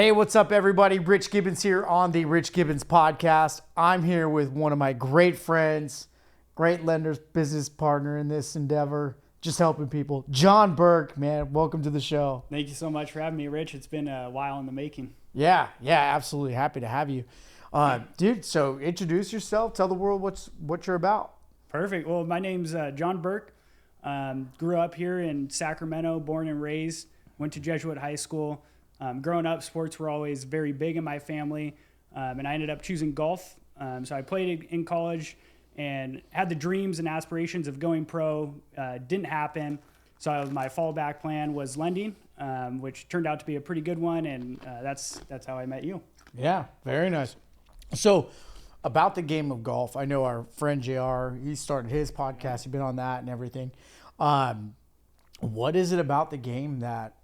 Hey, what's up, everybody? Rich Gibbens here on the Rich Gibbens Podcast. I'm here with one of my great friends, great lenders, business partner in this endeavor, just helping people. John Burke, man, welcome to the show. Thank you so much for having me, Rich. It's been a while in the making. Yeah, absolutely. Happy to have you. Dude, so introduce yourself. Tell the world what you're about. Perfect. Well, my name's John Burke. Grew up here in Sacramento, born and raised. Went to Jesuit High School. Growing up, sports were always very big in my family, and I ended up choosing golf. So I played in college and had the dreams and aspirations of going pro. Didn't happen. So my fallback plan was lending, which turned out to be a pretty good one, and that's how I met you. Yeah, very nice. So about the game of golf, I know our friend JR, he started his podcast. He's been on that and everything. What is it about the game that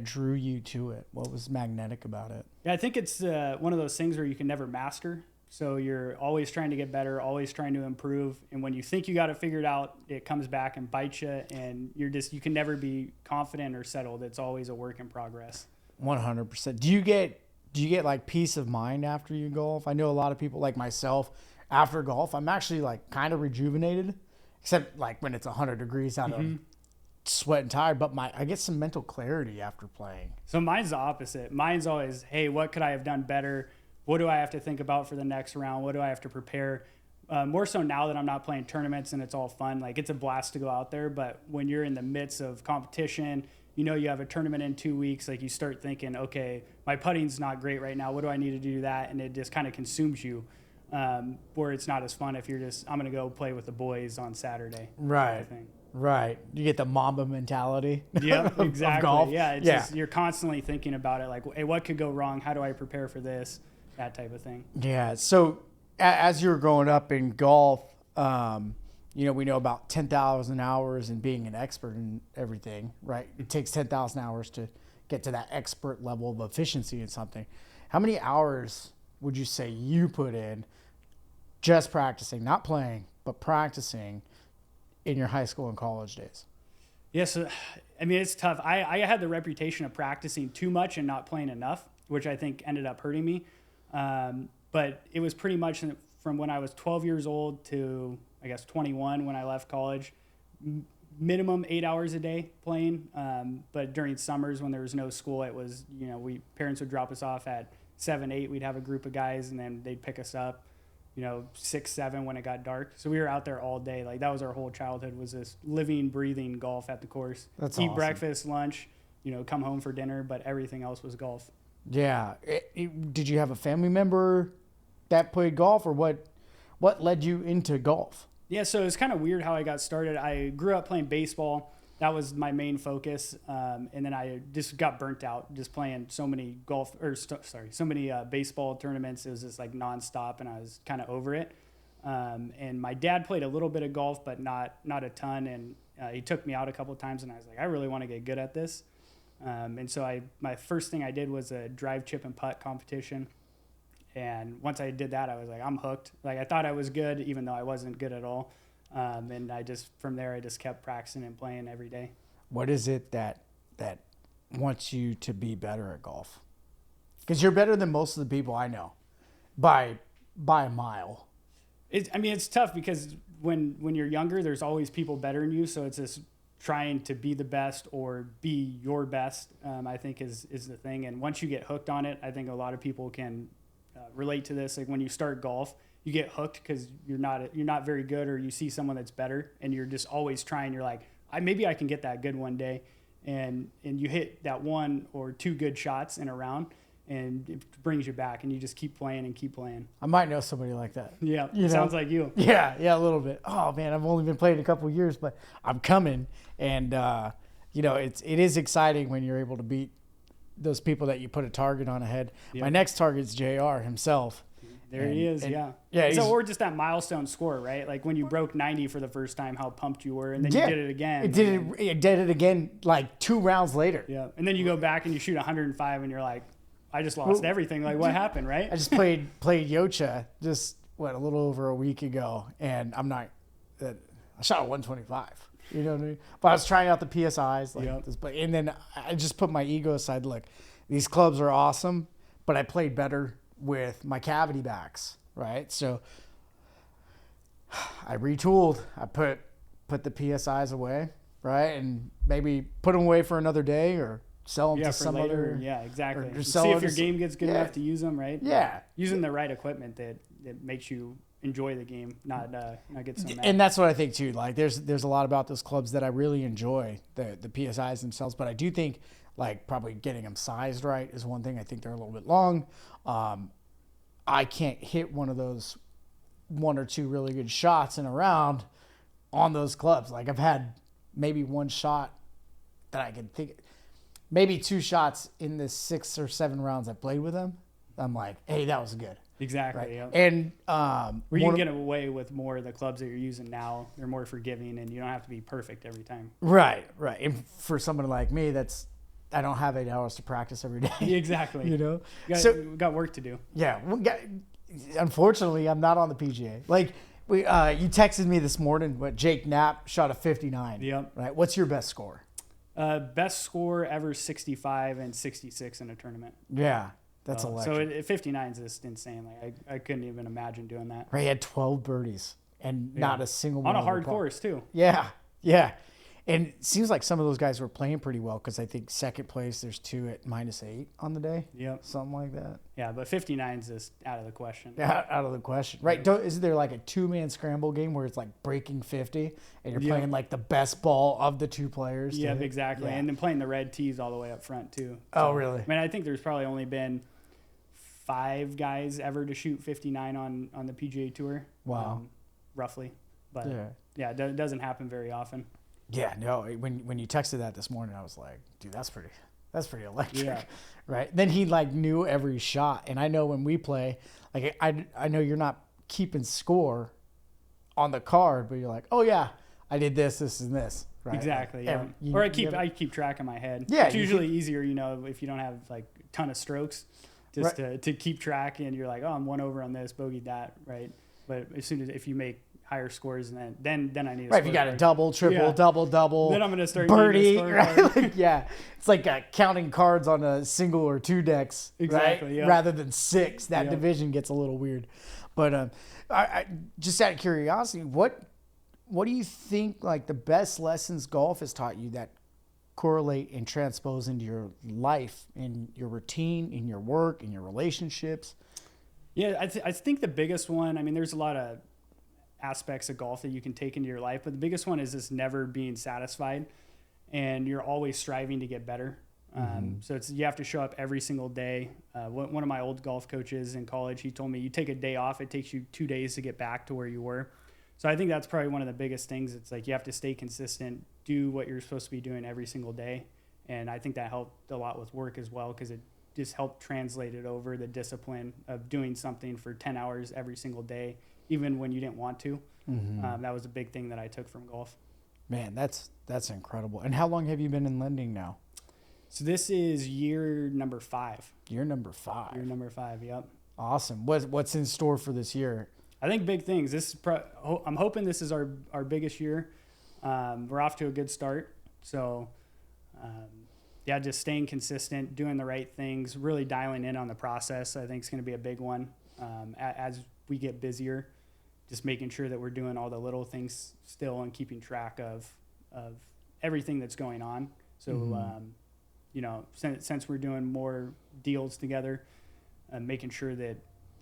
drew you to it? What was magnetic about it? Yeah, I think it's one of those things where you can never master. So you're always trying to get better, always trying to improve. And when you think you got it figured out, it comes back and bites you, and you can never be confident or settled. It's always a work in progress. 100%. Do you get like peace of mind after you golf? I know a lot of people like myself, after golf, I'm actually like kind of rejuvenated, except like when it's 100 degrees out of sweat and tired, but I get some mental clarity after playing. So mine's the opposite. Mine's always, hey, what could I have done better? What do I have to think about for the next round? What do I have to prepare? More so now that I'm not playing tournaments and it's all fun. Like, it's a blast to go out there, but when you're in the midst of competition, you know you have a tournament in 2 weeks, like you start thinking, okay, my putting's not great right now. What do I need to do that? And it just kind of consumes you, where it's not as fun if you're just, I'm going to go play with the boys on Saturday. Right. Right. You get the Mamba mentality. Yeah, exactly. Of golf. Yeah, just, you're constantly thinking about it. Like, hey, what could go wrong? How do I prepare for this? That type of thing. Yeah. So as you were growing up in golf, we know about 10,000 hours and being an expert in everything, right? It takes 10,000 hours to get to that expert level of efficiency in something. How many hours would you say you put in just practicing, not playing, but practicing in your high school and college days? Yeah, so, I mean, it's tough. I had the reputation of practicing too much and not playing enough, which I think ended up hurting me. But it was pretty much from when I was 12 years old to, I guess, 21 when I left college, minimum 8 hours a day playing. But during summers when there was no school, it was, parents would drop us off at 7, 8. We'd have a group of guys, and then they'd pick us up, 6, 7 when it got dark. So we were out there all day. Like, that was our whole childhood, was this living, breathing golf at the course. That's Eat awesome. Breakfast, lunch, come home for dinner, but everything else was golf. Yeah. Did you have a family member that played golf, or what led you into golf? Yeah, so it's kind of weird how I got started. I grew up playing baseball. That was my main focus. And then I just got burnt out just playing so many baseball tournaments. It was just like nonstop, and I was kind of over it. And my dad played a little bit of golf, but not a ton. And he took me out a couple of times, and I was like, I really want to get good at this. And so my first thing I did was a drive, chip, and putt competition. And once I did that, I was like, I'm hooked. Like, I thought I was good, even though I wasn't good at all. And from there, I just kept practicing and playing every day. What is it that wants you to be better at golf? Because you're better than most of the people I know by a mile. It's tough because when you're younger, there's always people better than you. So it's just trying to be the best or be your best, I think is the thing. And once you get hooked on it, I think a lot of people can relate to this. Like, when you start golf, you get hooked because you're not very good, or you see someone that's better, and you're just always trying. You're like, maybe I can get that good one day, and you hit that one or two good shots in a round, and it brings you back, and you just keep playing and keep playing. I might know somebody like that. Yeah, sounds like you. Yeah, a little bit. Oh man, I've only been playing a couple of years, but I'm coming, and it is exciting when you're able to beat those people that you put a target on ahead. Yep. My next target's JR himself. There he is, yeah. So, or just that milestone score, right? Like when you broke 90 for the first time, how pumped you were, and then you did it again. It did it again like 2 rounds later. Yeah, and then you go back and you shoot 105, and you're like, I just lost everything. Like, what happened, right? I just played Yocha just a little over a week ago, and I shot a 125. You know what I mean? But I was trying out the PSIs, and then I just put my ego aside. Look, these clubs are awesome, but I played better with my cavity backs, right? So I retooled. I put the PSIs away, right? And maybe put them away for another day or sell them to some later. other. Yeah, exactly. Or See if your game gets good enough to use them, right? Yeah. Using the right equipment that makes you enjoy the game, not get so mad. And that's what I think too. Like there's a lot about those clubs that I really enjoy, the PSIs themselves, but I do think like probably getting them sized right is one thing. I think they're a little bit long. I can't hit one of those 1 or 2 really good shots in a round on those clubs. Like I've had maybe one shot that I can think, maybe 2 shots in the 6 or 7 rounds I played with them. I'm like, hey, that was good. Exactly. Right? Yep. And where you can get away with more of the clubs that you're using now. They're more forgiving, and you don't have to be perfect every time. Right. And for somebody like me, I don't have 8 hours to practice every day. Exactly. You know, we got work to do. Yeah. Unfortunately, I'm not on the PGA. Like you texted me this morning, but Jake Knapp shot a 59. Yep. Right. What's your best score? Best score ever, 65 and 66 in a tournament. Yeah. That's electric. So 59 is just insane. Like I couldn't even imagine doing that. Right, he had 12 birdies and not a single one on a hard course too. Yeah. And it seems like some of those guys were playing pretty well because I think second place there's 2 at -8 on the day. Yep. Something like that. Yeah, but 59 is just out of the question. Yeah, out of the question. Right. Isn't there like a 2-man scramble game where it's like breaking 50 and you're playing like the best ball of the 2 players? Yeah, exactly. Yeah. And then playing the red tees all the way up front too. So, oh, really? I mean, I think there's probably only been 5 guys ever to shoot 59 on the PGA Tour. Wow. Roughly. But yeah, it doesn't happen very often. Yeah, no. When you texted that this morning, I was like, dude, that's pretty electric. Yeah. Right. Then he like knew every shot. And I know when we play, like I know you're not keeping score on the card, but you're like, oh yeah, I did this, and this. Right. Exactly. Yeah. Or I keep track in my head. Yeah. It's usually easier, if you don't have like a ton of strokes, just to keep track, and you're like, oh, I'm 1 over on this, bogeyed that, right? But as soon as if you make higher scores, and then I need right. If you got a double, triple, double, then I'm gonna start birdie. Right? Like, yeah, it's like counting cards on a single or 2 decks, exactly, right? Yep. Rather than 6. That division gets a little weird. But I just out of curiosity, what do you think like the best lessons golf has taught you that correlate and transpose into your life, in your routine, in your work, in your relationships? Yeah, I think the biggest one, I mean, there's a lot of aspects of golf that you can take into your life, but the biggest one is just never being satisfied, and you're always striving to get better. So you have to show up every single day. One of my old golf coaches in college, he told me, you take a day off, it takes you 2 days to get back to where you were. So I think that's probably one of the biggest things. It's like you have to stay consistent, do what you're supposed to be doing every single day. And I think that helped a lot with work as well, because it just helped translate it over the discipline of doing something for 10 hours every single day, even when you didn't want to. That was a big thing that I took from golf. Man, that's incredible. And how long have you been in lending now? So this is year number 5. Year number 5. Year number 5, yep. Awesome. What's in store for this year? I think big things. This is I'm hoping this is our biggest year. We're off to a good start. So, just staying consistent, doing the right things, really dialing in on the process, I think is going to be a big one. As we get busier, just making sure that we're doing all the little things still and keeping track of everything that's going on. So, since we're doing more deals together, making sure that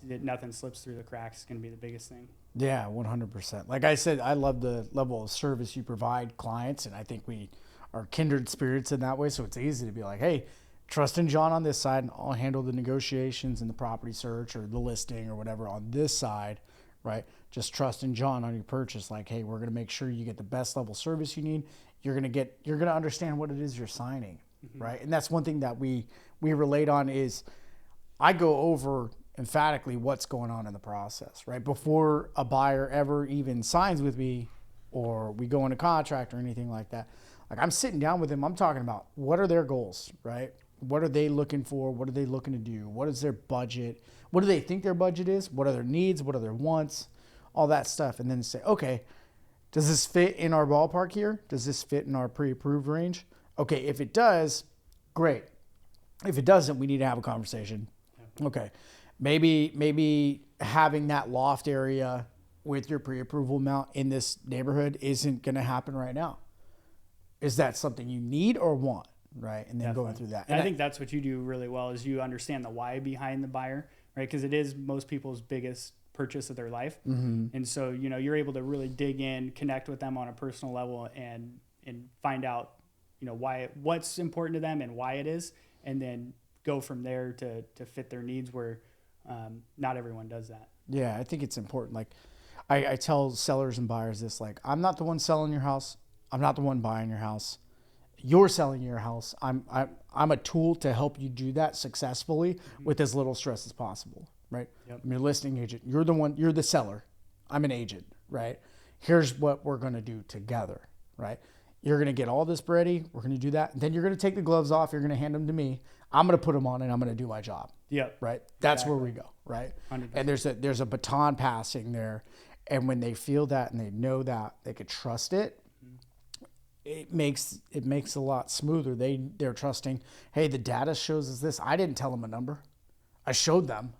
nothing slips through the cracks is going to be the biggest thing. Yeah, 100%. Like I said, I love the level of service you provide clients, and I think we are kindred spirits in that way. So it's easy to be like, hey, trust in John on this side, and I'll handle the negotiations and the property search or the listing or whatever on this side, right? Just trust in John on your purchase. Like, hey, we're going to make sure you get the best level service you need. You're going to understand what it is you're signing, right? And that's one thing that we relate on is I go over emphatically what's going on in the process, right? Before a buyer ever even signs with me or we go into contract or anything like that. Like I'm sitting down with them, I'm talking about what are their goals, right? What are they looking for? What are they looking to do? What is their budget? What do they think their budget is? What are their needs? What are their wants? All that stuff. And then say, okay, does this fit in our ballpark here? Does this fit in our pre-approved range? Okay, if it does, great. If it doesn't, we need to have a conversation. Okay. Maybe having that loft area with your pre-approval amount in this neighborhood isn't going to happen right now. Is that something you need or want? Right. And then Definitely. going through that. And I think that's what you do really well is you understand the why behind the buyer, right? Because it is most people's biggest purchase of their life. And so, you're able to really dig in, connect with them on a personal level and find out, what's important to them and why it is, and then go from there to fit their needs where not everyone does that. Yeah, I think it's important. Like I tell sellers and buyers this, like, I'm not the one selling your house. I'm not the one buying your house. You're selling your house. I'm a tool to help you do that successfully with as little stress as possible, right? Yep. I'm your listing agent. You're the seller. I'm an agent, right? Here's what we're going to do together, right? You're going to get all this ready. We're going to do that. And then you're going to take the gloves off. You're going to hand them to me. I'm going to put them on and I'm going to do my job. Yep. Right. That's where we go. Right. 100%. And there's a baton passing there. And when they feel that and they know that they could trust it, it makes a lot smoother. They're trusting, hey, the data shows us this. I didn't tell them a number. I showed them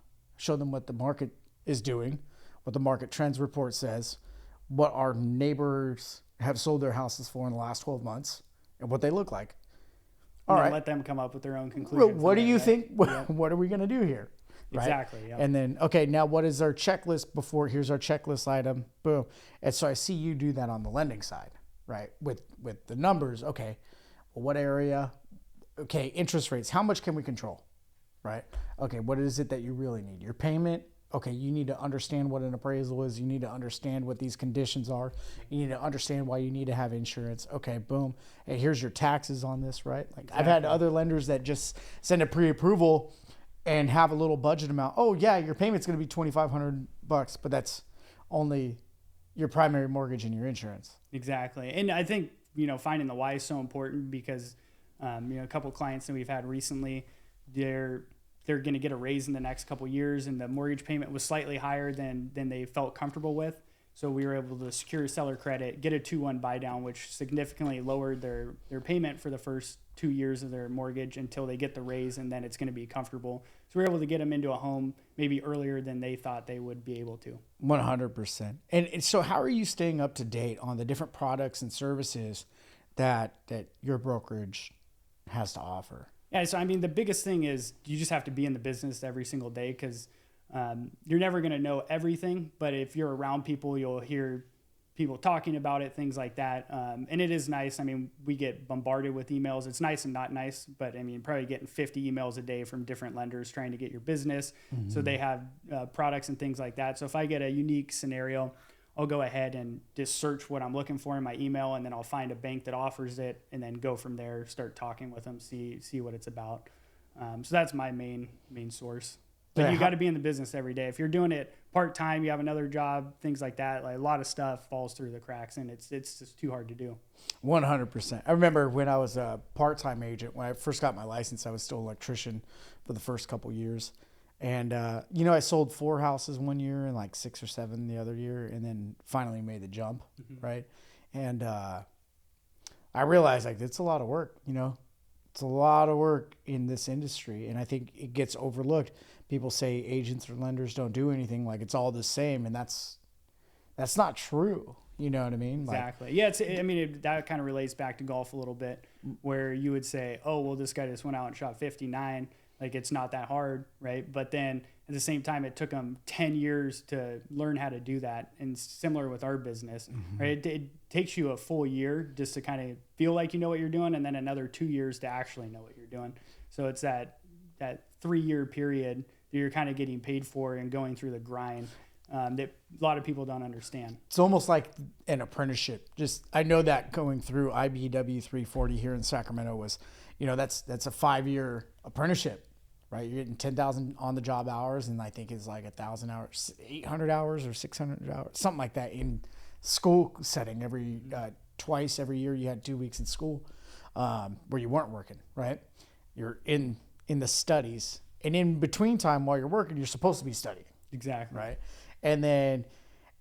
what the market is doing, what the market trends report says, what our neighbors have sold their houses for in the last 12 months, and what they look like. All right. Let them come up with their own conclusions. What do you right? think? Yep. What are we going to do here? Right? Exactly. Yep. And then, okay, now what is our checklist before? Here's our checklist item. Boom. And so I see you do that on the lending side, right? With the numbers. Okay. Well, what area? Okay. Interest rates. How much can we control? Right. Okay. What is it that you really need? Your payment. Okay. You need to understand what an appraisal is. You need to understand what these conditions are. You need to understand why you need to have insurance. Okay. Boom. And here's your taxes on this, right? Like I've had other lenders that just send a pre-approval and have a little budget amount. Oh yeah, your payment's going to be $2,500, but that's only your primary mortgage and your insurance. Exactly. And I think, finding the why is so important because, a couple of clients that we've had recently, they're going to get a raise in the next couple of years and the mortgage payment was slightly higher than they felt comfortable with. So we were able to secure seller credit, get a 2-1 buy down, which significantly lowered their payment for the first 2 years of their mortgage until they get the raise, and then it's going to be comfortable. So we were able to get them into a home maybe earlier than they thought they would be able to. 100%. And so how are you staying up to date on the different products and services that your brokerage has to offer? Yeah, so the biggest thing is you just have to be in the business every single day because you're never going to know everything, but if you're around people, you'll hear people talking about it, things like that. And it is nice. We get bombarded with emails. It's nice and not nice, but probably getting 50 emails a day from different lenders trying to get your business. Mm-hmm. So they have products and things like that. So if I get a unique scenario, I'll go ahead and just search what I'm looking for in my email, and then I'll find a bank that offers it and then go from there, start talking with them, see what it's about. So that's my main source. But you got to be in the business every day. If you're doing it part-time, you have another job, things like that, like a lot of stuff falls through the cracks and it's just too hard to do. 100%. I remember when I was a part-time agent, when I first got my license, I was still an electrician for the first couple years. And, I sold 4 houses one year and like 6 or 7 the other year, and then finally made the jump. Mm-hmm. Right. And, I realized like, it's a lot of work, it's a lot of work in this industry. And I think it gets overlooked. People say agents or lenders don't do anything, like it's all the same, and that's not true. You know what I mean? Exactly. That kind of relates back to golf a little bit, where you would say, oh, well, this guy just went out and shot 59. Like, it's not that hard, right? But then at the same time, it took them 10 years to learn how to do that. And similar with our business, mm-hmm. right? It takes you a full year just to kind of feel like you know what you're doing, and then another 2 years to actually know what you're doing. So it's that 3-year period that you're kind of getting paid for and going through the grind that a lot of people don't understand. It's almost like an apprenticeship. I know that going through IBW 340 here in Sacramento was, that's a 5-year apprenticeship, right? You're getting 10,000 on the job hours, and I think it's like 1,000 hours, 800 hours or 600 hours, something like that in school setting. Twice every year you had 2 weeks in school where you weren't working, right? You're in the studies. And in between time while you're working, you're supposed to be studying. Exactly. Right. And then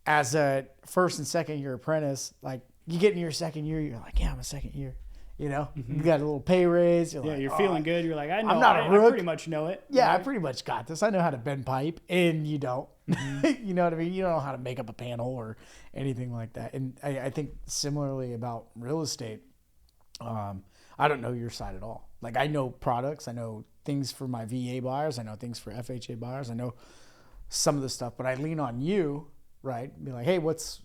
as a first and second year apprentice, like you get in your second year, you're like, yeah, I'm a second year. You know, you got a little pay raise. You're Yeah, like, you're feeling good. You're like, I know, I'm not a I rook. pretty much know it. Yeah, right? I pretty much got this. I know how to bend pipe, and you don't. You know what I mean? You don't know how to make up a panel or anything like that. And I think similarly about real estate, I don't know your side at all. Like, I know products. I know things for my VA buyers. I know things for FHA buyers. I know some of the stuff, but I lean on you, right? Be like, hey, what's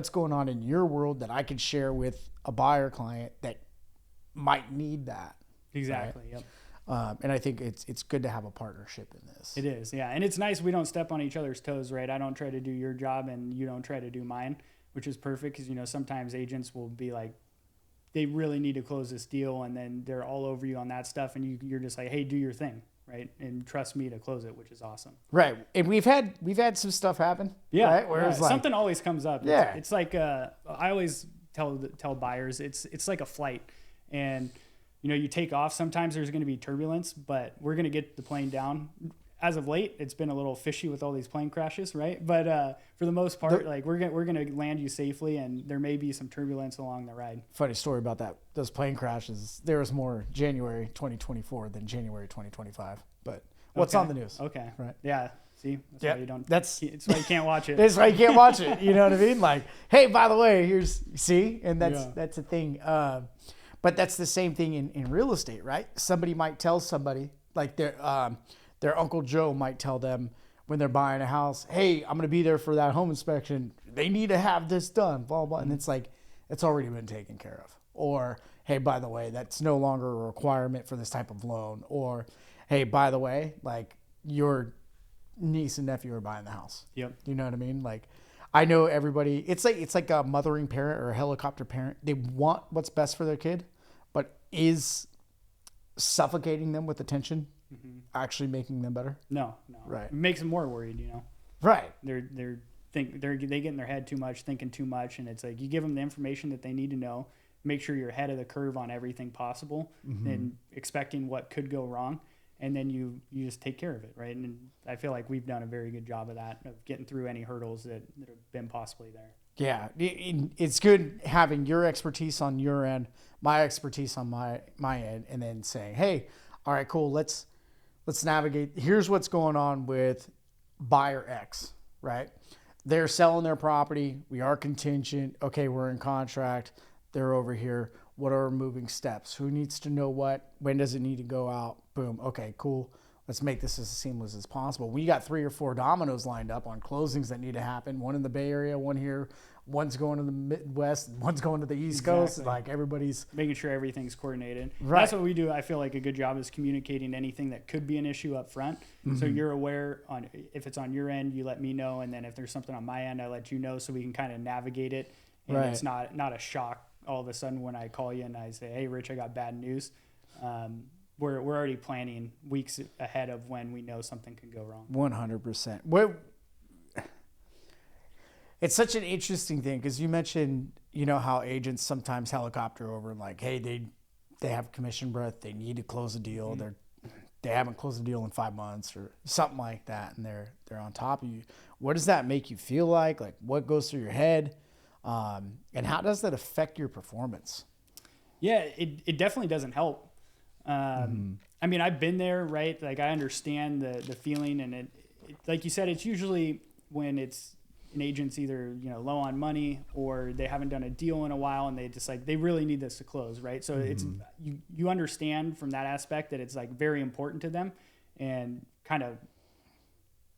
going on in your world that I could share with a buyer client that might need that. Exactly. Right? Yep. And I think it's good to have a partnership in this. It is, yeah. And it's nice we don't step on each other's toes, right? I don't try to do your job and you don't try to do mine, which is perfect because, you know, sometimes agents will be like, they really need to close this deal and then they're all over you on that stuff and you're just like, hey, do your thing, right? And trust me to close it, which is awesome. Right. And we've had some stuff happen. Yeah. Right? Where it's like, something always comes up. Yeah. It's like, I always tell buyers, it's like a flight. And, you know, you take off, sometimes there's going to be turbulence, but we're going to get the plane down. As of late, it's been a little fishy with all these plane crashes, right? But for the most part, like we're going to land you safely, and there may be some turbulence along the ride. funny story about that. Those plane crashes, there was more January 2024 than January 2025. But what's on the news? Okay. Right. Yeah. See, that's why you don't. That's why you can't watch it. That's why you can't watch it. You know what I mean? Like, hey, by the way, and that's a thing. But that's the same thing in real estate, right? Somebody might tell somebody, like their Uncle Joe might tell them when they're buying a house, hey, I'm going to be there for that home inspection. They need to have this done, blah, blah. And it's like, it's already been taken care of. Or, hey, by the way, that's no longer a requirement for this type of loan. Or, hey, by the way, like your niece and nephew are buying the house. Yep. You know what I mean? Like, I know everybody, it's like a mothering parent or a helicopter parent. They want what's best for their kid, but is suffocating them with attention actually making them better? No. Right. It makes them more worried, you know. Right. They get in their head too much, thinking too much, and it's like you give them the information that they need to know. Make sure you're ahead of the curve on everything possible, and expecting what could go wrong, and then you just take care of it, right? And I feel like we've done a very good job of that, of getting through any hurdles that have been possibly there. Yeah, it's good having your expertise on your end, my expertise on my end, and then saying, hey, all right, cool, let's navigate. Here's what's going on with buyer X, right? They're selling their property. We are contingent. Okay, we're in contract. They're over here. What are our moving steps? Who needs to know what? When does it need to go out? Boom. Okay, cool. Let's make this as seamless as possible. We got 3 or 4 dominoes lined up on closings that need to happen. One in the Bay Area, one here, one's going to the Midwest, one's going to the East Coast. Like everybody's making sure everything's coordinated. Right. That's what we do. I feel like a good job is communicating anything that could be an issue up front. So you're aware on if it's on your end, you let me know, and then if there's something on my end, I let you know so we can kind of navigate it. And it's not a shock all of a sudden when I call you and I say, hey, Rich, I got bad news. We're already planning weeks ahead of when we know something can go wrong. 100%. It's such an interesting thing because you mentioned, you know, how agents sometimes helicopter over and like, hey, they have commission breath, they need to close a deal, they haven't closed a deal in 5 months or something like that, and they're on top of you. What does that make you feel like? Like, what goes through your head, and how does that affect your performance? Yeah, it definitely doesn't help. I mean, I've been there, right? Like, I understand the feeling, and it like you said, it's usually when it's an agent's either, you know, low on money or they haven't done a deal in a while and they just like, they really need this to close, right? So it's, you understand from that aspect that it's like very important to them and kind of,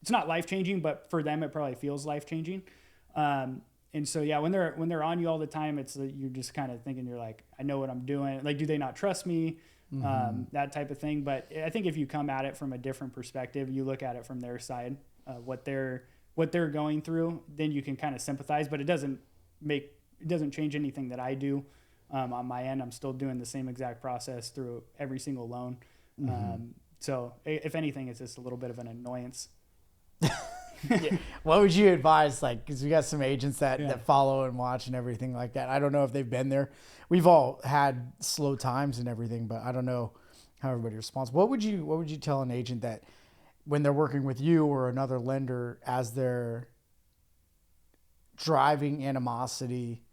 it's not life-changing, but for them, it probably feels life-changing. And so, yeah, when they're on you all the time, it's you're just kind of thinking, you're like, I know what I'm doing. Like, do they not trust me? That type of thing. But I think if you come at it from a different perspective, you look at it from their side, what they're going through, then you can kind of sympathize, but it doesn't change anything that I do. On my end, I'm still doing the same exact process through every single loan. So if anything, it's just a little bit of an annoyance. Yeah. What would you advise? Like, because we got some agents that follow and watch and everything like that. I don't know if they've been there. We've all had slow times and everything, but I don't know how everybody responds. What would you tell an agent that when they're working with you or another lender as they're driving animosity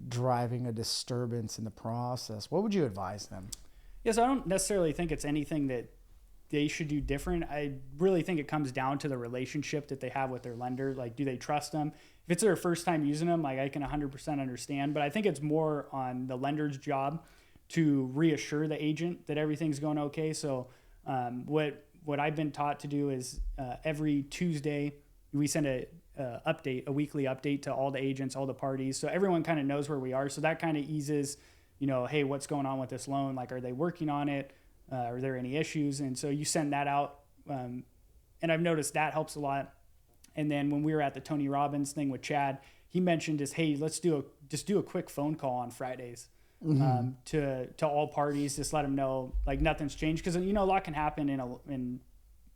driving a disturbance in the process, what would you advise them? Yes, I don't necessarily think it's anything that they should do different. I really think it comes down to the relationship that they have with their lender. Like, do they trust them? If it's their first time using them, like I can 100% understand, but I think it's more on the lender's job to reassure the agent that everything's going okay. So what I've been taught to do is every Tuesday we send a weekly update to all the agents, all the parties, so everyone kind of knows where we are. So that kind of eases, hey, what's going on with this loan? Like, are they working on it? Are there any issues? And so you send that out, and I've noticed that helps a lot. And then when we were at the Tony Robbins thing with Chad, he mentioned just, hey, let's do a quick phone call on Fridays. To all parties, just let them know like nothing's changed, because a lot can happen in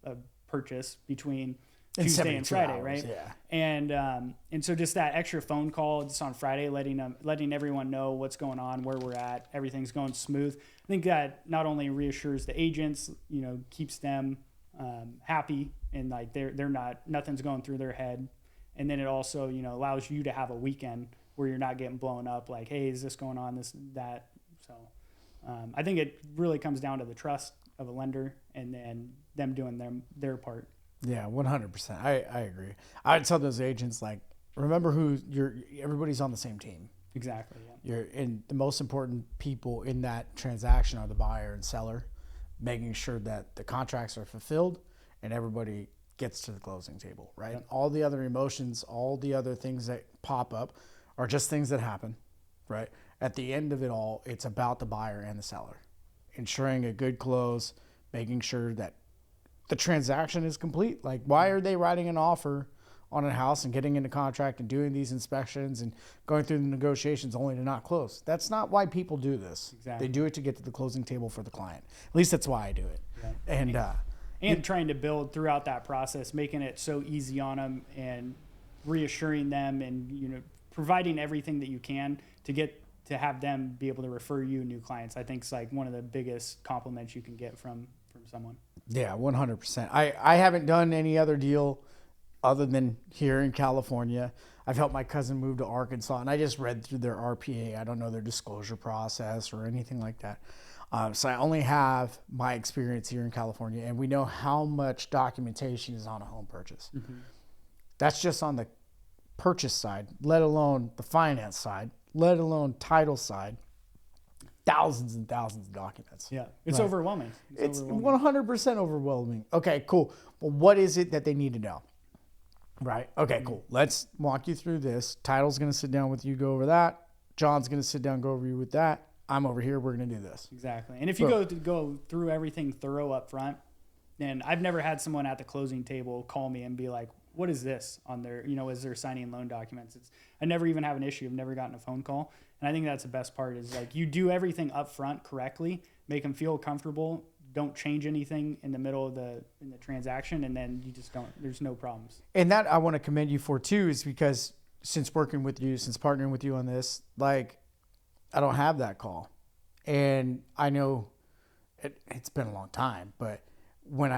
a purchase between Tuesday and Friday, hours, right? Yeah. And so just that extra phone call just on Friday, letting everyone know what's going on, where we're at, everything's going smooth. I think that not only reassures the agents, keeps them happy, and like nothing's going through their head, and then it also allows you to have a weekend where you're not getting blown up like, hey, is this going on, this, that. So I think it really comes down to the trust of a lender, and then them doing their part. Yeah, 100%. I agree. I'd tell those agents, like, remember everybody's on the same team. Exactly. Yeah. And the most important people in that transaction are the buyer and seller, making sure that the contracts are fulfilled and everybody gets to the closing table, right? Yep. All the other emotions, all the other things that pop up are just things that happen, right? At the end of it all, it's about the buyer and the seller, ensuring a good close, making sure that the transaction is complete. Like, why are they writing an offer on a house and getting into contract and doing these inspections and going through the negotiations only to not close? That's not why people do this. Exactly. They do it to get to the closing table for the client. At least that's why I do it. Yeah. And trying to build throughout that process, making it so easy on them and reassuring them, and providing everything that you can to have them be able to refer you new clients. I think it's like one of the biggest compliments you can get from someone. Yeah, 100%. I haven't done any other deal other than here in California. I've helped my cousin move to Arkansas, and I just read through their RPA. I don't know their disclosure process or anything like that. So I only have my experience here in California, and we know how much documentation is on a home purchase. Mm-hmm. That's just on the purchase side, let alone the finance side, let alone title side. Thousands and thousands of documents. Yeah, it's overwhelming. It's 100% overwhelming. Okay, cool. Well, what is it that they need to know? Right. Okay, cool. Let's walk you through this. Title's going to sit down with you, go over that. John's going to sit down, go over you with that. I'm over here. We're going to do this. Exactly. And if you go through everything thorough up front, then I've never had someone at the closing table call me and be like, what is this on their, as they're signing loan documents? I never even have an issue. I've never gotten a phone call. And I think that's the best part, is like you do everything up front correctly, make them feel comfortable, don't change anything in the middle of the transaction, and then you just there's no problems. And that I want to commend you for too, is because since partnering with you on this, like, I don't have that call. And I know it's been a long time, but when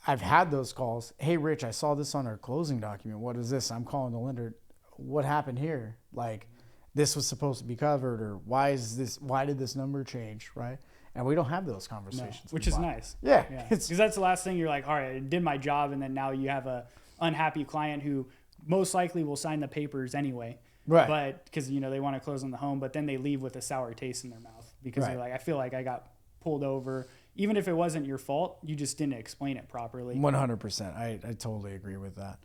I've had those calls, hey, Rich, I saw this on our closing document. What is this? I'm calling the lender. What happened here? Like, this was supposed to be covered, or why did this number change, right? And we don't have those conversations. No, which is nice. Yeah. Because that's the last thing. You're like, all right, I did my job, and then now you have a unhappy client who most likely will sign the papers anyway. Right. But because, they want to close on the home, but then they leave with a sour taste in their mouth because they're like, I feel like I got pulled over. Even if it wasn't your fault, you just didn't explain it properly. 100%. I totally agree with that.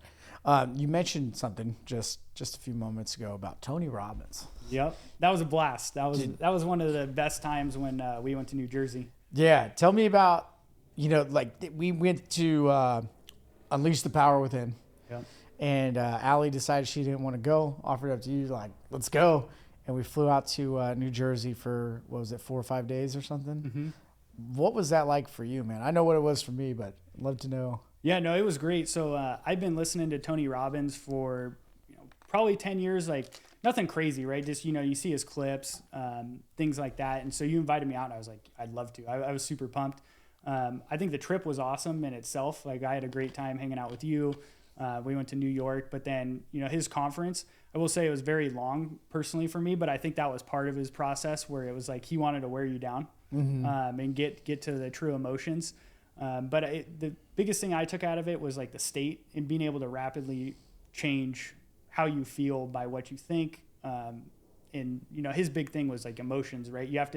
You mentioned something just a few moments ago about Tony Robbins. Yep. That was a blast. That was one of the best times when we went to New Jersey. Yeah. Tell me about, we went to Unleash the Power Within. Yep. And Allie decided she didn't want to go, offered it up to you, like, let's go. And we flew out to New Jersey for, 4 or 5 days or something? Mm-hmm. What was that like for you, man? I know what it was for me, but I'd love to know. Yeah, no, it was great. So I've been listening to Tony Robbins for probably 10 years, like nothing crazy, right? Just, you see his clips, things like that. And so you invited me out, and I was like, I'd love to. I was super pumped. I think the trip was awesome in itself. Like, I had a great time hanging out with you. We went to New York, but then, his conference, I will say it was very long personally for me, but I think that was part of his process where it was like he wanted to wear you down and get to the true emotions. But the biggest thing I took out of it was like the state and being able to rapidly change how you feel by what you think. And his big thing was like emotions, right? You have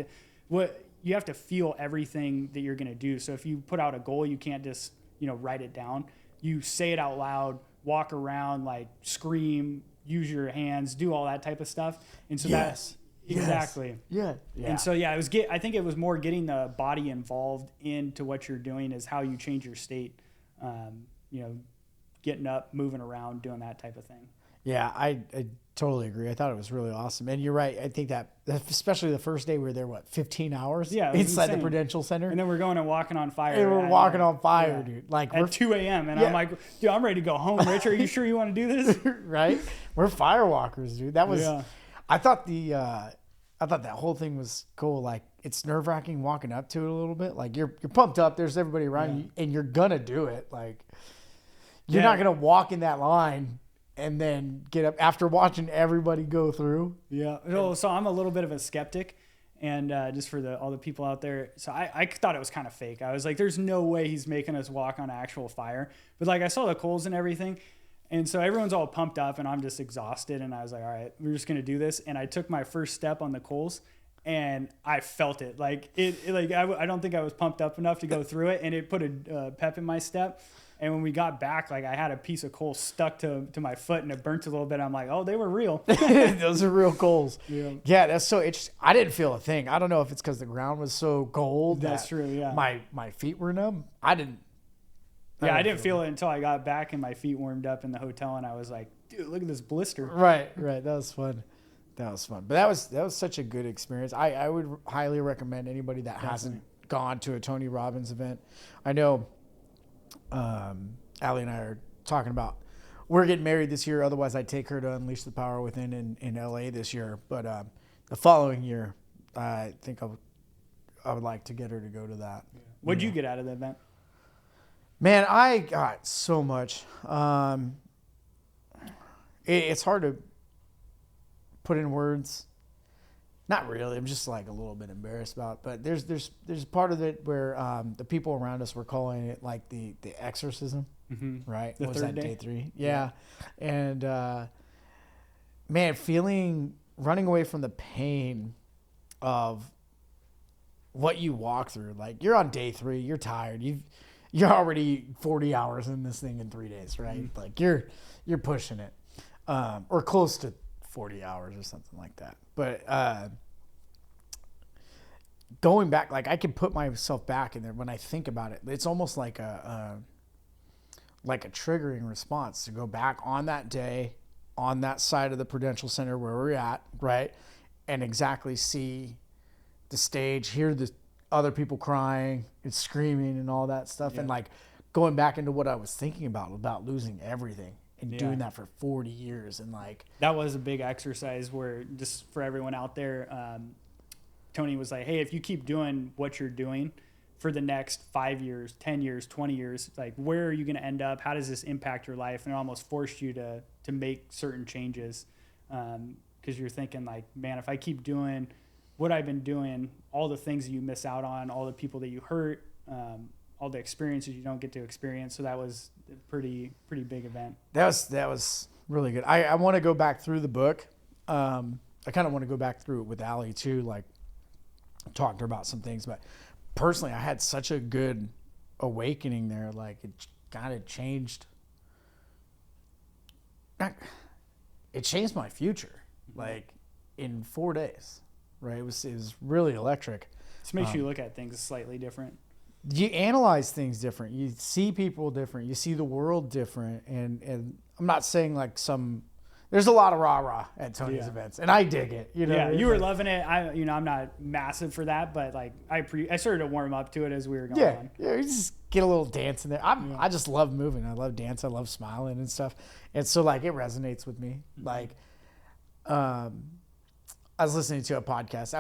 to feel everything that you're going to do. So if you put out a goal, you can't just, write it down. You say it out loud, walk around, like scream, use your hands, do all that type of stuff. And so exactly. Yeah. And so, I think it was more getting the body involved into what you're doing is how you change your state, getting up, moving around, doing that type of thing. Yeah, I totally agree. I thought it was really awesome. And you're right. I think that, especially the first day, we were there, 15 hours inside the Prudential Center? And then we're going and walking on fire. And we're walking on fire, dude. Like at 2 a.m. And I'm like, dude, I'm ready to go home, Rich. Are you sure you want to do this? Right? We're firewalkers, dude. That was, I thought that whole thing was cool. Like, it's nerve-wracking walking up to it a little bit. Like, you're pumped up. There's everybody around you, and you're going to do it. Like, you're not going to walk in that line and then get up after watching everybody go through. Yeah. So I'm a little bit of a skeptic, and just for all the people out there. So I thought it was kind of fake. I was like, there's no way he's making us walk on actual fire. But like, I saw the coals and everything. And so everyone's all pumped up and I'm just exhausted. And I was like, all right, we're just going to do this. And I took my first step on the coals and I felt it. Like I don't think I was pumped up enough to go through it. And it put a pep in my step. And when we got back, like I had a piece of coal stuck to my foot and it burnt a little bit. I'm like, oh, they were real. Those are real coals. Yeah, that's so interesting. I didn't feel a thing. I don't know if it's because the ground was so cold. That's true, yeah. My feet were numb. I didn't feel it until I got back and my feet warmed up in the hotel. And I was like, dude, look at this blister. Right. That was fun. But that was such a good experience. I would highly recommend anybody that hasn't gone to a Tony Robbins event. I know Allie and I are talking about we're getting married this year. Otherwise, I'd take her to Unleash the Power Within in LA this year. But the following year, I think I would like to get her to go to that. Yeah. What'd you get out of the event? Man, I got so much. It's hard to put in words. Not really. I'm just like a little bit embarrassed about it. But there's part of it where the people around us were calling it like the exorcism, right? The third day? Day 3? Yeah. And man, running away from the pain of what you walk through. Like you're on day 3, you're tired. You're already 40 hours in this thing in 3 days, right? Mm-hmm. Like you're pushing it, or close to 40 hours or something like that. But going back, like I can put myself back in there when I think about it. It's almost like a triggering response to go back on that day, on that side of the Prudential Center where we're at, right, and exactly see the stage, hear the other people crying and screaming and all that stuff, and like going back into what I was thinking about losing everything. And doing that for 40 years. And like that was a big exercise where, just for everyone out there, Tony was like, hey, if you keep doing what you're doing for the next 5 years, 10 years, 20 years, like where are you going to end up? How does this impact your life? And it almost forced you to make certain changes. Because you're thinking like, man, if I keep doing what I've been doing, all the things that you miss out on, all the people that you hurt, all the experiences you don't get to experience. So that was a pretty big event. That was really good. I want to go back through the book. I kind of want to go back through it with Allie too, like talk to her about some things. But personally, I had such a good awakening there. Like it kind of changed. It changed my future, like in 4 days. Right? It was really electric. This makes you look at things slightly different. You analyze things different. You see people different. You see the world different. And I'm not saying like there's a lot of rah-rah at Tony's events, and I dig it. You know, yeah, you were loving it. I'm not massive for that, but like I started to warm up to it as we were going on. Yeah, you just get a little dance in there. I just love moving. I love dance. I love smiling and stuff. And so like it resonates with me. Like, I was listening to a podcast.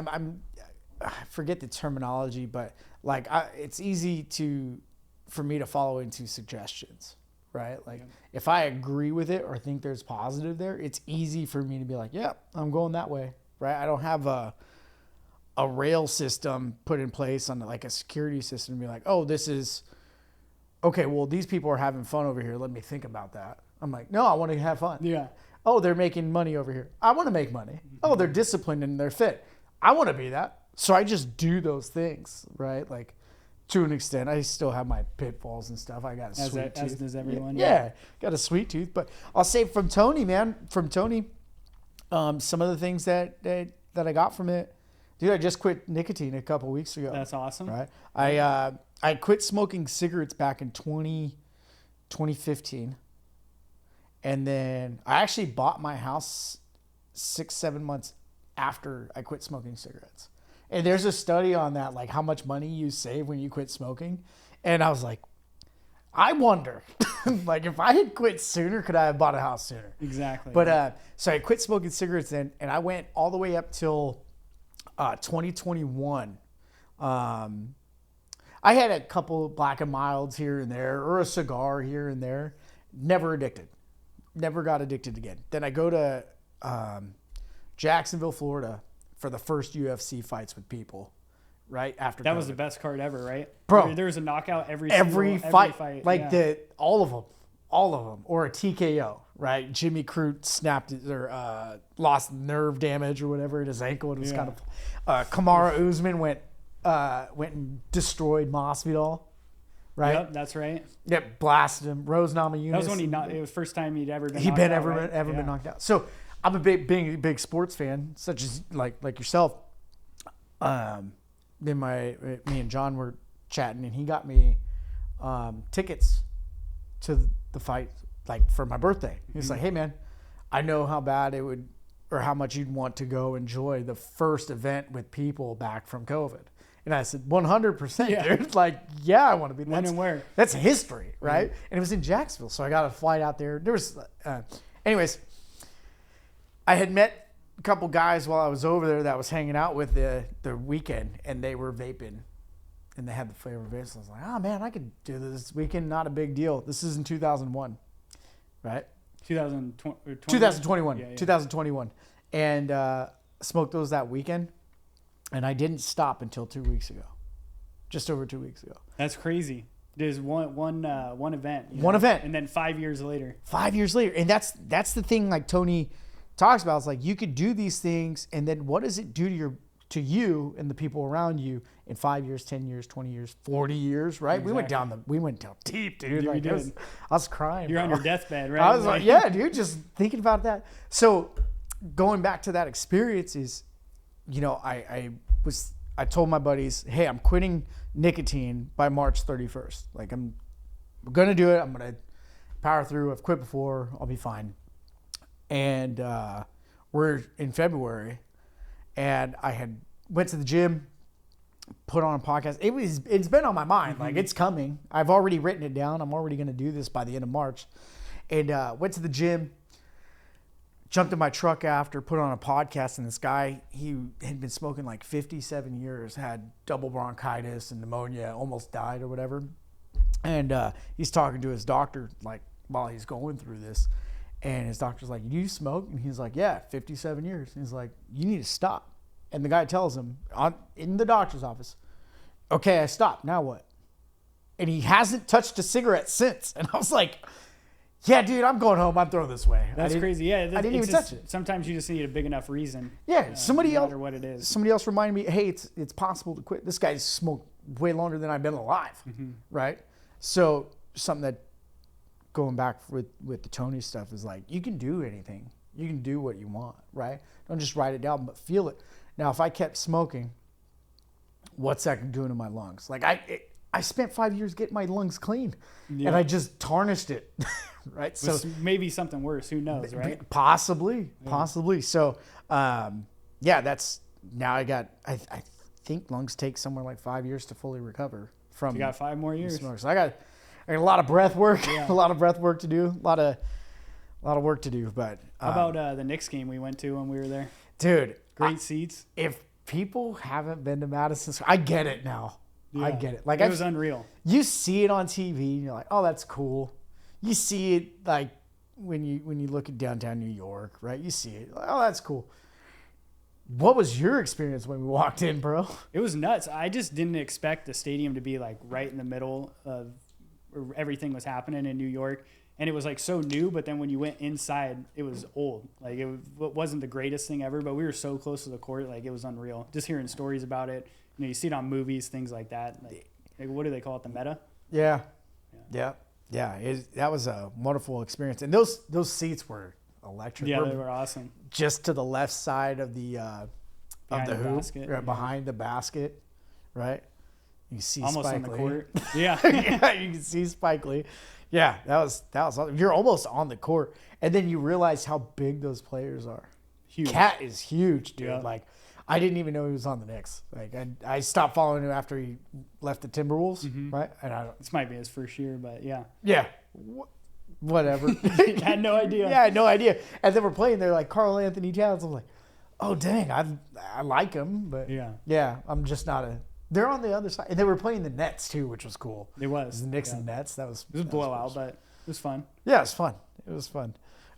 I forget the terminology, but like it's easy for me to follow into suggestions, right? Like if I agree with it or think there's positive there, it's easy for me to be like, yeah, I'm going that way, right? I don't have a rail system put in place on like a security system to be like, oh, this is okay. Well, these people are having fun over here. Let me think about that. I'm like, no, I want to have fun. Yeah. Oh, they're making money over here. I want to make money. Oh, they're disciplined and they're fit. I want to be that. So I just do those things, right? Like to an extent, I still have my pitfalls and stuff. I got a sweet tooth. As does everyone. Yeah, got a sweet tooth. But I'll say from Tony, man, some of the things that I got from it, dude, I just quit nicotine a couple weeks ago. That's awesome. Right. I quit smoking cigarettes back in 2015. And then I actually bought my house 6-7 months after I quit smoking cigarettes. And there's a study on that, like how much money you save when you quit smoking. And I was like, I wonder, like if I had quit sooner, could I have bought a house sooner? Exactly. But so I quit smoking cigarettes then, and I went all the way up till 2021. I had a couple Black and Milds here and there, or a cigar here and there. Never addicted. Never got addicted again. Then I go to Jacksonville, Florida for the first UFC fights with people right after that COVID. was the best card ever, right? Bro. There was a knockout every fight. Like yeah. all of them, or a TKO, right? Jimmy Crute snapped or lost nerve damage or whatever in his ankle. It was kind of Kamaru Usman went and destroyed Masvidal. Right. Yep, that's right. Yep, blasted him. Rose Namajunas. That was when it was first time he'd ever been. Been knocked out. So I'm a big sports fan, such as like yourself. Then me and John were chatting, and he got me tickets to the fight, like for my birthday. He's like, "Hey man, I know how bad it would, or how much you'd want to go enjoy the first event with people back from COVID." And I said, 100%, dude. Like, yeah, I want to be. When and where? That's history, right? And it was in Jacksonville, so I got a flight out there. There was, anyways, I had met a couple guys while I was over there that I was hanging out with the weekend, and they were vaping, and they had the flavor of vapes. I was like, oh man, I could do this weekend. Not a big deal. This is in 2001, right? 2021. Yeah. 2021, and smoked those that weekend. And I didn't stop until 2 weeks ago, just over 2 weeks ago. That's crazy. There's one event. One event. And then 5 years later. 5 years later. And that's the thing like Tony talks about. It's like you could do these things, and then what does it do to you and the people around you in 5 years, 10 years, 20 years, 40 years, right? Exactly. We went down deep, dude. We Like, did. I was crying. You're bro. on your deathbed, right? I was like, yeah, dude, just thinking about that. So going back to that experience is, you know, I told my buddies, hey, I'm quitting nicotine by March 31st. Like I'm going to do it. I'm going to power through. I've quit before. I'll be fine. And we're in February, and I went to the gym, put on a podcast. It's been on my mind. Like it's coming. I've already written it down. I'm already going to do this by the end of March. And went to the gym, jumped in my truck after, put on a podcast, and this guy, he had been smoking like 57 years, had double bronchitis and pneumonia, almost died or whatever. And he's talking to his doctor like while he's going through this. And his doctor's like, do you smoke? And he's like, yeah, 57 years. And he's like, you need to stop. And the guy tells him in the doctor's office, okay, I stopped. Now what? And he hasn't touched a cigarette since. And I was like, yeah, dude, I'm going home. I'm throwing this away. That's crazy. Yeah, I didn't even touch it. Sometimes you just need a big enough reason. Yeah, somebody no else. matter what it is. Somebody else reminded me, hey, it's possible to quit. This guy's smoked way longer than I've been alive, right? So something that going back with the Tony stuff is like, you can do anything. You can do what you want, right? Don't just write it down, but feel it. Now, if I kept smoking, what's that doing to my lungs? Like I spent 5 years getting my lungs clean, and I just tarnished it, right? So maybe something worse. Who knows, right? Possibly. So, that's now I got. I think lungs take somewhere like 5 years to fully recover from. You got 5 more years. Smoke. So I got a lot of breath work. A lot of breath work to do. A lot of work to do. But how about the Knicks game we went to when we were there? Dude, great seats. If people haven't been to Madison, I get it now. Yeah. I get it. Like it was unreal. You see it on TV, and you're like, "Oh, that's cool." you see it like when you look at downtown New York, right? You see it. Like, oh, that's cool. What was your experience when we walked in, bro? It was nuts. I just didn't expect the stadium to be like right in the middle of where everything was happening in New York. And it was like so new, but then when you went inside, it was old. Like it wasn't the greatest thing ever, but we were so close to the court, like it was unreal. Just hearing stories about it, you know, you see it on movies, things like that. Like what do they call it? The meta? Yeah. That was a wonderful experience, and those seats were electric. Yeah, they were awesome. Just to the left side of the hoop, basket, right behind the basket, right? You see almost Spike on the Lee. Court. Yeah. Yeah, you can see Spike Lee. Yeah, that was awesome. You're almost on the court, and then you realize how big those players are. Huge. Cat is huge, dude. Yeah. Like, I didn't even know he was on the Knicks. Like, I stopped following him after he left the Timberwolves, right? And This might be his first year, but yeah. yeah, whatever. Had no idea. Yeah, I had no idea. And then we're playing there like Karl Anthony Towns. I'm like, oh dang, I like him, but yeah, I'm just not a. They're on the other side, and they were playing the Nets too, which was cool. It was The Knicks and Nets. It was a blowout, but it was fun. Yeah, it was fun. It was fun.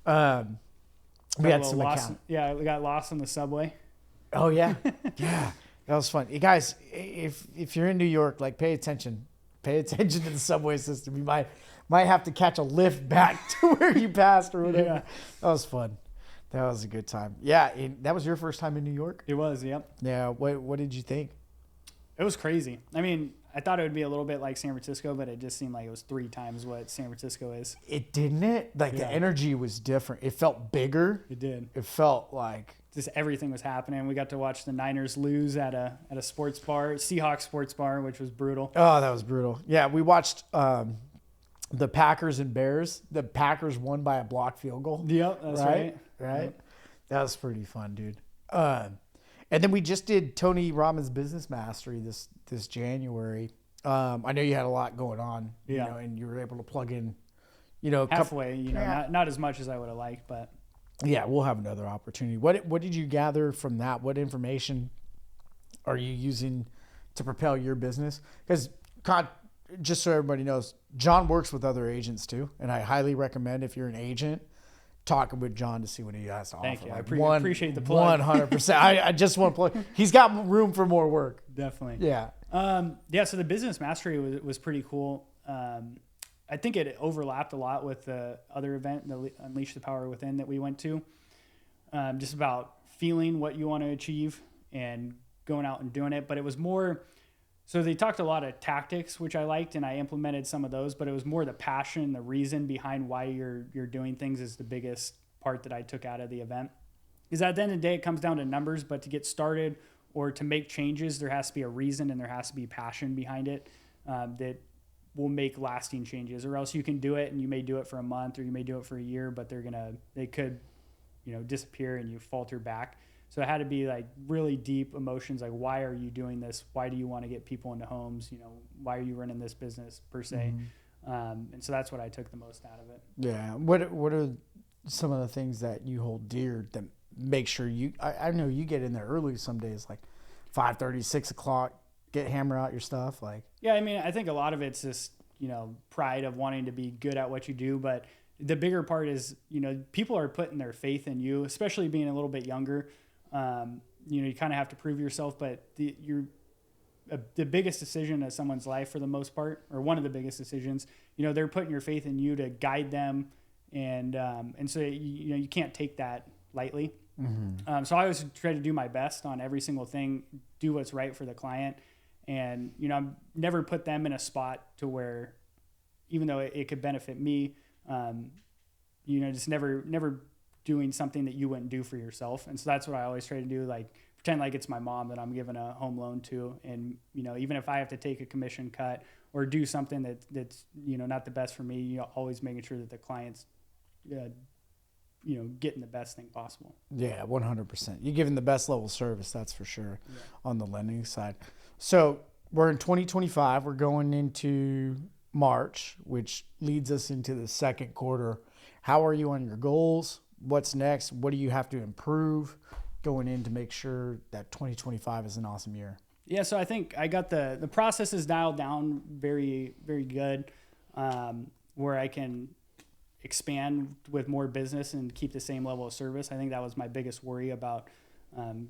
We had some account. Yeah, we got lost on the subway. Oh yeah, yeah, that was fun. You guys, if you're in New York, like pay attention to the subway system. You might have to catch a lift back to where you passed or whatever. Yeah. That was fun. That was a good time. Yeah, that was your first time in New York? It was, yep. Yeah. What did you think? It was crazy. I mean, I thought it would be a little bit like San Francisco, but it just seemed like it was 3 times what San Francisco is. It didn't it? Like the energy was different. It felt bigger. It did. It felt like just everything was happening. We got to watch the Niners lose at a sports bar, Seahawks sports bar, which was brutal. Oh, that was brutal. Yeah, we watched the Packers and Bears. The Packers won by a blocked field goal. Yep, that's right. Right. Yep. That was pretty fun, dude. And then we just did Tony Robbins Business Mastery this January. I know you had a lot going on, you know, and you were able to plug in, you know, halfway, not as much as I would have liked, but yeah, we'll have another opportunity. What did you gather from that? What information are you using to propel your business? Because just so everybody knows, John works with other agents too, and I highly recommend if you're an agent, talking with John to see what he has to offer. Thank you. Like I appreciate the plug. 100%. I just want to plug. He's got room for more work. Definitely. Yeah. So the business mastery was pretty cool. I think it overlapped a lot with the other event, the Unleash the Power Within that we went to. Just about feeling what you want to achieve and going out and doing it. But it was more, so they talked a lot of tactics, which I liked, and I implemented some of those, but it was more the passion, the reason behind why you're doing things is the biggest part that I took out of the event. Because at the end of the day, it comes down to numbers, but to get started or to make changes, there has to be a reason and there has to be passion behind it that will make lasting changes, or else you can do it and you may do it for a month or you may do it for a year, but they could, disappear and you falter back. So it had to be like really deep emotions, like why are you doing this? Why do you want to get people into homes? Why are you running this business per se? And so that's what I took the most out of it. Yeah. What are some of the things that you hold dear that make sure I know you get in there early some days, like 5:30, 6 o'clock, hammer out your stuff. Like, yeah, I mean, I think a lot of it's just, pride of wanting to be good at what you do. But the bigger part is, people are putting their faith in you, especially being a little bit younger. You kind of have to prove yourself, but the biggest decision of someone's life for the most part, or one of the biggest decisions, they're putting your faith in you to guide them. And so, you can't take that lightly. Mm-hmm. So I always try to do my best on every single thing, do what's right for the client. And, never put them in a spot to where, even though it could benefit me, just never doing something that you wouldn't do for yourself. And so that's what I always try to do. Like pretend like it's my mom that I'm giving a home loan to. And, even if I have to take a commission cut or do something that's, not the best for me, always making sure that the client's, getting the best thing possible. Yeah, 100%. You're giving the best level of service, that's for sure, on the lending side. So we're in 2025. We're going into March, which leads us into the second quarter. How are you on your goals? What's next? What do you have to improve going in to make sure that 2025 is an awesome year? Yeah, so I think I got the processes dialed down very, very good, where I can expand with more business and keep the same level of service. I think that was my biggest worry about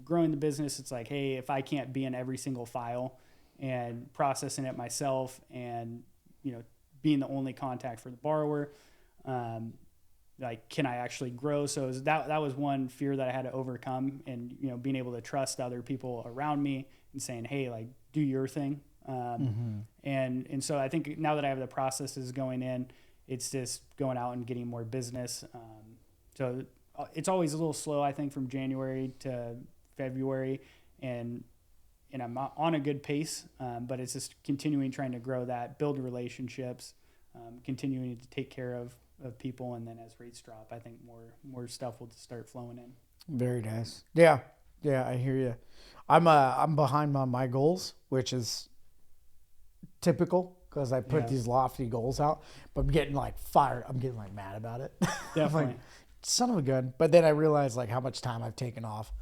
growing the business. It's like, hey, if I can't be in every single file and processing it myself and, being the only contact for the borrower, like, can I actually grow? So that was one fear that I had to overcome, and, being able to trust other people around me and saying, hey, like, do your thing. And so I think now that I have the processes going in, it's just going out and getting more business. So it's always a little slow, I think, from January to February, and I'm on a good pace, but it's just continuing trying to grow that, build relationships, continuing to take care of people. And then as rates drop, I think more stuff will start flowing in. Very nice. Yeah. I hear you. I'm behind on my goals, which is typical because I put these lofty goals out, but I'm getting like fired. I'm getting like mad about it. Definitely. I'm like, son of a gun. But then I realized like how much time I've taken off.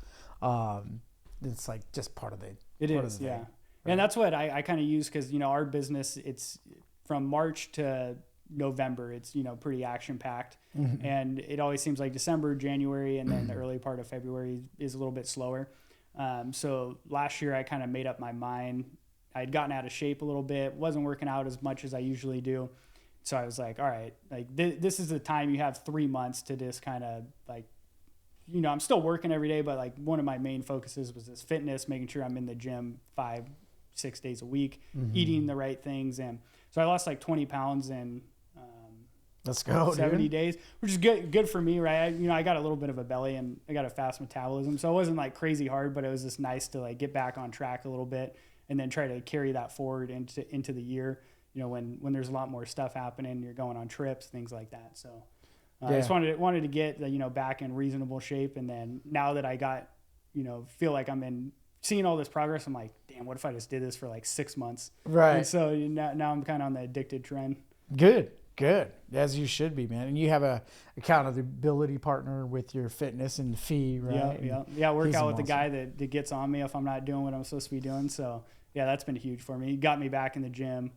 It's like just part of the thing. Right? And that's what I kind of use, because our business, it's from March to November, it's pretty action packed, and it always seems like December, January, and then the early part of February is a little bit slower. So last year I kind of made up my mind. I had gotten out of shape a little bit, wasn't working out as much as I usually do. So I was like, all right, like this is the time. You have 3 months to just kind of like, I'm still working every day, but like one of my main focuses was this fitness, making sure I'm in the gym 5-6 days a week, eating the right things. And so I lost like 20 pounds in let's go 70 days, which is good for me, right? I got a little bit of a belly and I got a fast metabolism, so it wasn't like crazy hard, but it was just nice to like get back on track a little bit and then try to carry that forward into the year, when there's a lot more stuff happening, you're going on trips, things like that. So I just wanted to get back in reasonable shape. And then now that I got, feel like I'm seeing all this progress, I'm like, damn, what if I just did this for like 6 months? Right. And so now I'm kind of on the addicted trend. Good. As you should be, man. And you have a accountability partner with your fitness and fee, right? Yeah. Work out with the guy that gets on me if I'm not doing what I'm supposed to be doing. So yeah, that's been huge for me. He got me back in the gym,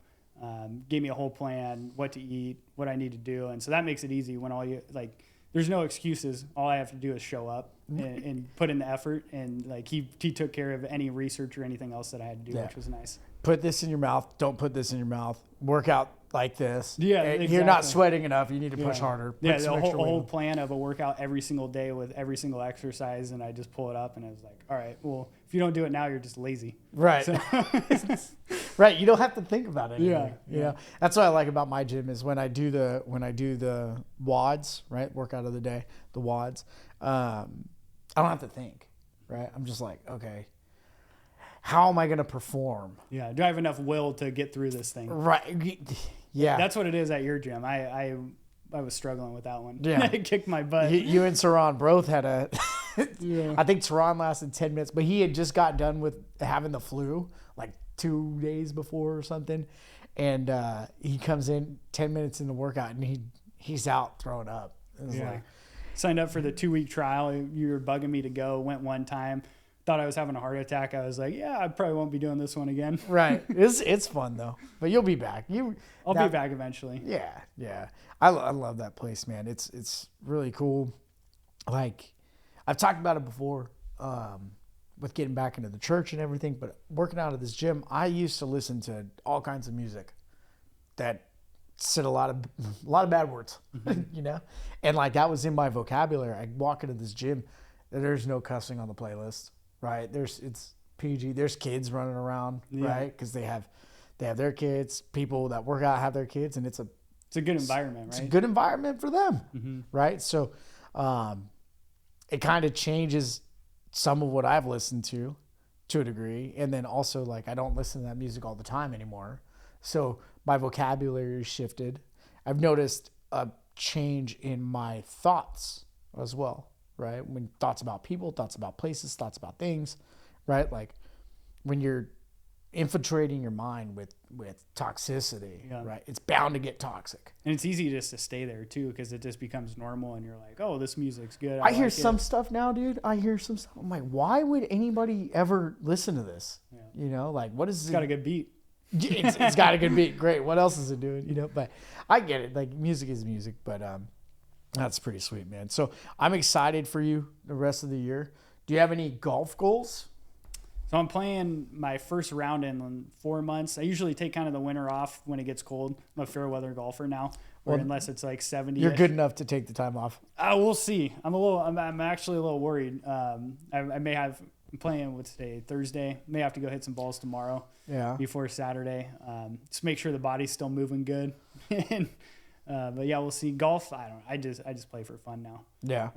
gave me a whole plan, what to eat, what I need to do. And so that makes it easy when there's no excuses. All I have to do is show up and put in the effort. And like he took care of any research or anything else that I had to do, which was nice. Put this in your mouth. Don't put this in your mouth. Work out like this. Yeah, exactly. You're not sweating enough. You need to push harder. Yeah, the whole plan of a workout every single day with every single exercise, and I just pull it up, and I was like, all right, well, if you don't do it now, you're just lazy. Right. So. Right. You don't have to think about it anymore. Yeah. That's what I like about my gym is when I do the WODs, right? Workout of the day, the WODs. I don't have to think, right? I'm just like, okay, how am I going to perform? Yeah. Do I have enough will to get through this thing? Right. Yeah. That's what it is at your gym. I was struggling with that one. Yeah. It kicked my butt. You and Saran both had I think Saran lasted 10 minutes, but he had just got done with having the flu like 2 days before or something. And he comes in 10 minutes in the workout and he's out throwing up. It was like, signed up for the 2-week trial. You were bugging me to go, went one time. Thought I was having a heart attack. I was like, yeah, I probably won't be doing this one again. Right. It's fun though, but you'll be back. I'll be back eventually. Yeah. I love that place, man. It's really cool. Like I've talked about it before, with getting back into the church and everything, but working out of this gym, I used to listen to all kinds of music that said a lot of bad words, and like that was in my vocabulary. I walk into this gym, there's no cussing on the playlist. Right. It's PG. There's kids running around, right? Because they have their kids. People that work out have their kids, and it's a good environment, right? It's a good environment for them, mm-hmm. right? So, it kind of changes some of what I've listened to a degree, and then also like I don't listen to that music all the time anymore. So my vocabulary shifted. I've noticed a change in my thoughts as well. Right? When thoughts about people, thoughts about places, thoughts about things, right? Like when you're infiltrating your mind with toxicity, right? It's bound to get toxic. And it's easy just to stay there too, because it just becomes normal and you're like, oh, this music's good. I hear some stuff now, dude. I'm like, why would anybody ever listen to this? Yeah. Like what is it? It's got a good beat. It's got a good beat. Great. What else is it doing? But I get it. Like music is music, but That's pretty sweet, man. So I'm excited for you the rest of the year. Do you have any golf goals? So I'm playing my first round in 4 months. I usually take kind of the winter off when it gets cold. I'm a fair weather golfer now, or unless it's like 70. You're good enough to take the time off. We'll see. I'm actually a little worried. I'm playing with today, Thursday. May have to go hit some balls tomorrow. Yeah. Before Saturday. Just make sure the body's still moving good. But yeah, we'll see. Golf, I just play for fun now. Yeah.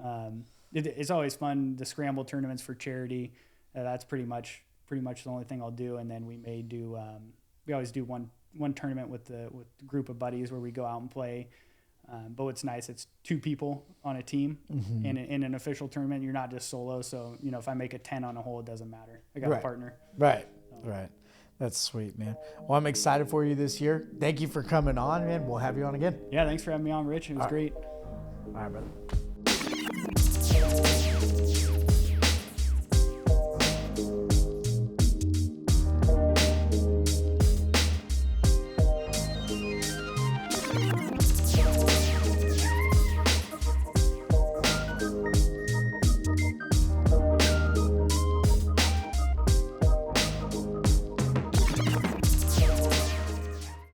It's always fun. The scramble tournaments for charity. That's pretty much the only thing I'll do. And then we may do. We always do one tournament with the group of buddies where we go out and play. But what's nice, it's 2 people on a team. Mm-hmm. In an official tournament. You're not just solo. So if I make a 10 on a hole, it doesn't matter. I got a partner. Right. That's sweet, man. Well, I'm excited for you this year. Thank you for coming on, man. We'll have you on again. Yeah, thanks for having me on, Rich. It was great. All right, brother.